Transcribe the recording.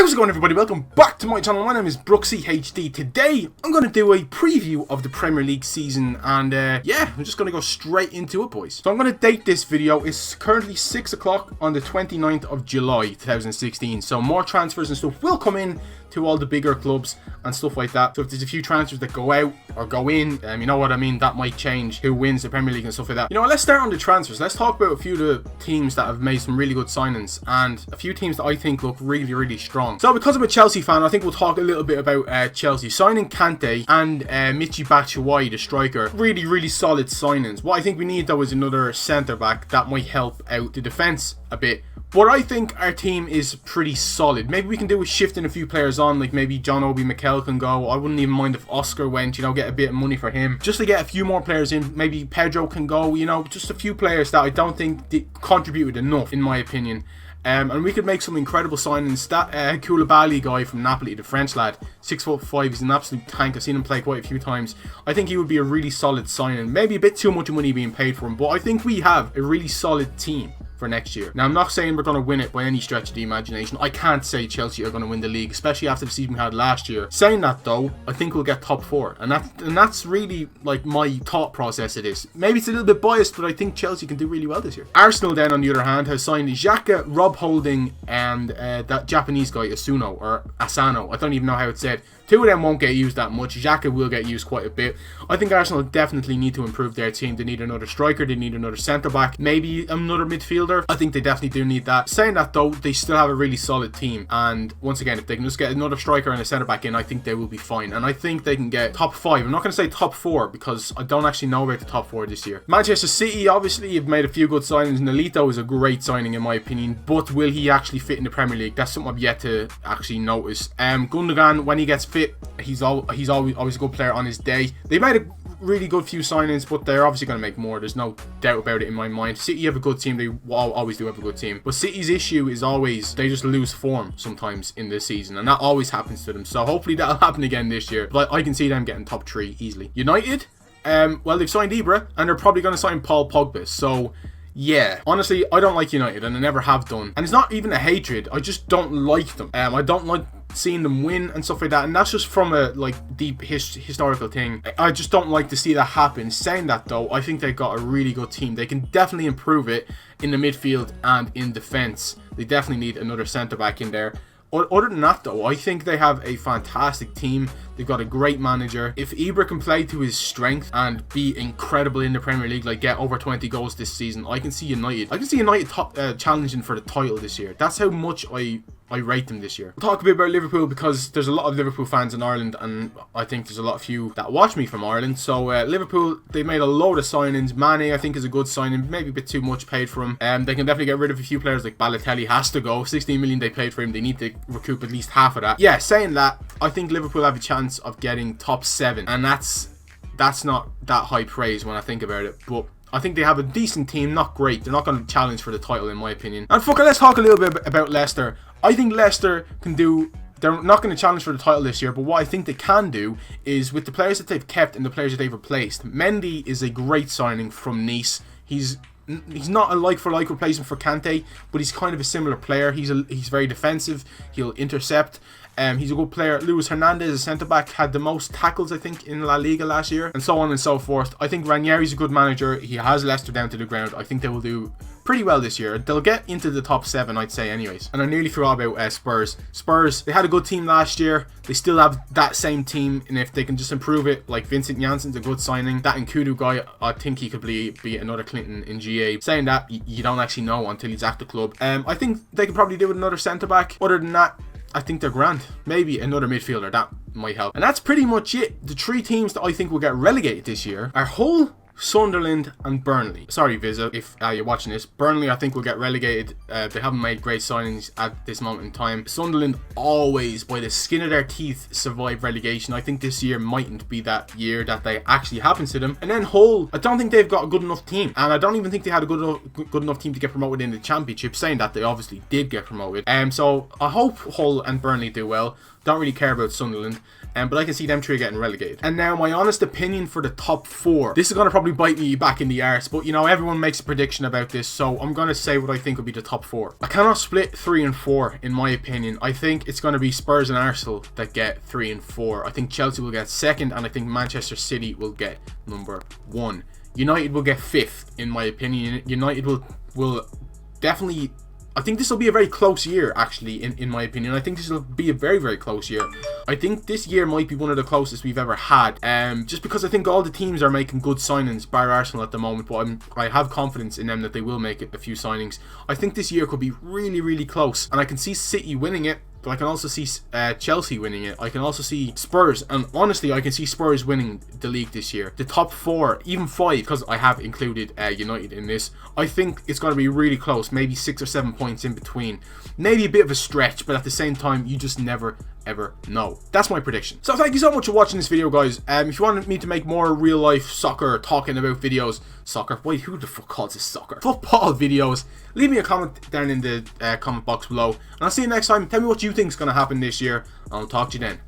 How's it going, everybody? Welcome back to my channel. My name is BrooksCHD. Today I'm going to do a preview of the Premier League season, and yeah, I'm just going to go straight into it, boys. So I'm going to date this video. It's currently 6 o'clock on the 29th of July 2016, so more transfers and stuff will come in to all the bigger clubs and stuff like that. So if there's a few transfers that go out or go in, you know what I mean, that might change who wins the Premier League and stuff like that. You know what, let's start on the transfers. Let's talk about a few of the teams that have made some really good signings and a few teams that I think look really, really strong. So because I'm a Chelsea fan, I think we'll talk a little bit about Chelsea. Signing Kante and Michy Batshuayi, the striker, really, really solid signings. What I think we need though is another centre-back that might help out the defence a bit. But I think our team is pretty solid. Maybe we can do with shifting a few players on, like maybe John Obi Mikel can go. I wouldn't even mind if Oscar went, you know, get a bit of money for him. Just to get a few more players in. Maybe Pedro can go, you know, just a few players that I don't think contributed enough, in my opinion. And we could make some incredible signings. That Koulibaly guy from Napoli, the French lad, 6'5", he's an absolute tank. I've seen him play quite a few times. I think he would be a really solid signing. Maybe a bit too much money being paid for him, but I think we have a really solid team for next year. Now, I'm not saying we're going to win it by any stretch of the imagination. I can't say Chelsea are going to win the league, especially after the season we had last year. Saying that though, I think we'll get top 4, and that's really like my thought process. It is. Maybe it's a little bit biased, but I think Chelsea can do really well this year. Arsenal then, on the other hand, has signed Xhaka, Rob Holding, and that Japanese guy Asano, or Asano. I don't even know how it's said. Two of them won't get used that much. Xhaka will get used quite a bit. I think Arsenal definitely need to improve their team. They need another striker. They need another centre-back. Maybe another midfielder. I think they definitely do need that. Saying that though, they still have a really solid team. And once again, if they can just get another striker and a centre-back in, I think they will be fine. And I think they can get top 5. I'm not going to say top 4 because I don't actually know about the top 4 this year. Manchester City, obviously, have made a few good signings. Nolito is a great signing in my opinion. But will he actually fit in the Premier League? That's something I've yet to actually notice. Gundogan, when he gets fit, he's always a good player on his day. They made a really good few signings, but they're obviously going to make more. There's no doubt about it in my mind. City have a good team. They always do have a good team. But City's issue is always they just lose form sometimes in this season, and that always happens to them. So hopefully that'll happen again this year. But I can see them getting top 3 easily. United, well, they've signed Ibra, and they're probably going to sign Paul Pogba. So yeah, honestly, I don't like United, and I never have done. And it's not even a hatred. I just don't like them. I don't like seeing them win and stuff like that, and that's just from a like deep historical thing. I just don't like to see that happen. Saying that though, I think they've got a really good team. They can definitely improve it in the midfield and in defense. They definitely need another centre-back in there. Other than that though, I think they have a fantastic team. They've got a great manager. If Ibra can play to his strength and be incredible in the Premier League, like get over 20 goals this season, I can see United challenging for the title this year. That's how much I rate them this year. We'll talk a bit about Liverpool because there's a lot of Liverpool fans in Ireland, and I think there's a lot of you that watch me from Ireland. So Liverpool, they made a load of signings. Mane, I think, is a good signing. Maybe a bit too much paid for him. They can definitely get rid of a few players, like Balotelli has to go. 16 million they paid for him. They need to recoup at least half of that. Yeah, saying that, I think Liverpool have a chance of getting top 7, and that's not that high praise when I think about it, but I think they have a decent team. Not great. They're not going to challenge for the title in my opinion. And fuck it, let's talk a little bit about Leicester. I think Leicester can do. They're not going to challenge for the title this year, but what I think they can do is with the players that they've kept and the players that they've replaced. Mendy is a great signing from Nice. He's not a like-for-like replacement for Kante, but he's kind of a similar player. He's very defensive. He'll intercept. He's a good player. Luis Hernandez, a centre-back, had the most tackles, I think, in La Liga last year, and so on and so forth. I think Ranieri's a good manager. He has Leicester down to the ground. I think they will do pretty well this year. They'll get into the top 7, I'd say, anyways. And I nearly forgot about Spurs. Spurs, they had a good team last year. They still have that same team, and if they can just improve it, like Vincent Janssen's a good signing. That Nkudu guy, I think he could be another Clinton in GA. Saying that, you don't actually know until he's at the club. I think they could probably do with another centre-back. Other than that, I think they're grand. Maybe another midfielder, that might help. And that's pretty much it. The 3 teams that I think will get relegated this year are Hull, Sunderland and Burnley. Sorry, Visa, if you're watching this. Burnley, I think, will get relegated. They haven't made great signings at this moment in time. Sunderland always, by the skin of their teeth, survive relegation. I think this year mightn't be that year that they actually happens to them. And then Hull, I don't think they've got a good enough team. And I don't even think they had a good enough team to get promoted in the Championship, saying that they obviously did get promoted. So I hope Hull and Burnley do well. Don't really care about Sunderland. But I can see them three getting relegated. And now my honest opinion for the top 4. This is going to probably bite me back in the arse, but you know, everyone makes a prediction about this, so I'm going to say what I think will be the top 4. I cannot split 3 and 4 in my opinion. I think it's going to be Spurs and Arsenal that get 3 and 4. I think Chelsea will get 2nd, and I think Manchester City will get number 1. United will get 5th in my opinion. United will definitely... I think this will be a very close year, actually, in my opinion. I think this will be a very, very close year. I think this year might be one of the closest we've ever had. Just because I think all the teams are making good signings, bar Arsenal at the moment, but I have confidence in them that they will make a few signings. I think this year could be really, really close. And I can see City winning it. But I can also see Chelsea winning it. I can also see Spurs. And honestly, I can see Spurs winning the league this year. The top 4, even 5, because I have included United in this. I think it's going to be really close. Maybe 6 or 7 points in between. Maybe a bit of a stretch, but at the same time, you just never ever know. That's my prediction. So thank you so much for watching this video, guys. If you wanted me to make more real life soccer, talking about videos, wait, who the fuck calls this soccer? Football videos, leave me a comment down in the comment box below, and I'll see you next time. Tell me what you think is going to happen this year, and I'll talk to you then.